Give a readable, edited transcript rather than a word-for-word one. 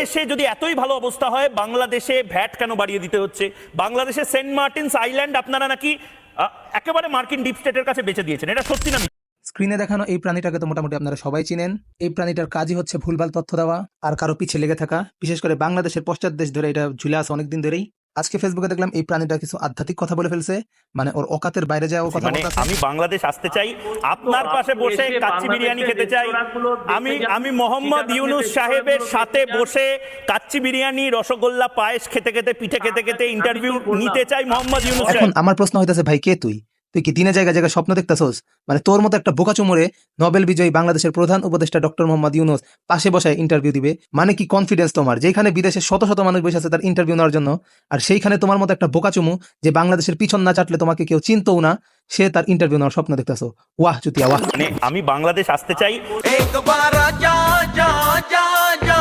দেশে যদি এতই ভালো অবস্থা হয়, বাংলাদেশে ভ্যাট কেন বাড়িয়ে দিতে হচ্ছে? বাংলাদেশে সেন্ট মার্টিনস আইল্যান্ড আপনারা নাকি একেবারে মার্কিন ডিপ স্টেটের কাছে বেচে দিয়েছেন, এটা সত্যি না? স্ক্রিনে দেখানো এই প্রাণীটাকে তো মোটামুটি আপনারা সবাই চিনেন। এই প্রাণীটার কাজই হচ্ছে ভুলভাল তথ্য দেওয়া আর কারো পিছে লেগে থাকা। বিশেষ করে বাংলাদেশের পশ্চাৎ দেশ ধরে এটা ঝুলে আছে অনেকদিন ধরেই। আজকে ফেসবুকে দেখলাম এই প্রাণীটা কিছু আধ্যাত্মিক কথা বলে ফেলছে, মানে ওর অকাতের বাইরে যাওয়ার কথা মানে বলতেছে। আমি বাংলাদেশ আসতে চাই, আপনার পাশে বসে কাচ্চি বিরিয়ানি খেতে চাই, আমি মোহাম্মদ ইউনুস সাহেবের সাথে বসে কাচ্চি বিরিয়ানি, রসগোল্লা, পায়েস খেতে খেতে, পিঠে খেতে খেতে ইন্টারভিউ নিতে চাই মোহাম্মদ ইউনুস সাহেব। এখন আমার প্রশ্ন হইতেছে, ভাই কে তুই? তুই কি দিনে জায়গায় জায়গায় স্বপ্ন দেখতেছস? মানে তোর মতো একটা বোকা চুমুরে নোবেল বিজয়ী বাংলাদেশের প্রধান উপদেষ্টা ডক্টর মোহাম্মদ ইউনুস পাশে বসায় ইন্টারভিউ দিবে? মানে কি কনফিডেন্স তোমার, যেখানে বিদেশে শত শত মানুষ বসে আছে তার ইন্টারভিউ নেওয়ার জন্য, আর সেইখানে তোমার মতো একটা বোকা চুমু যে বাংলাদেশের পিছন না চাটলে তোমাকে কেউ চিনতও না, সে তার ইন্টারভিউ নেওয়ার স্বপ্ন দেখতেছো? ওয়াহ চুতিয়া ওয়াহ। মানে আমি বাংলাদেশ আসতে চাই। एक बार जा जा जा जा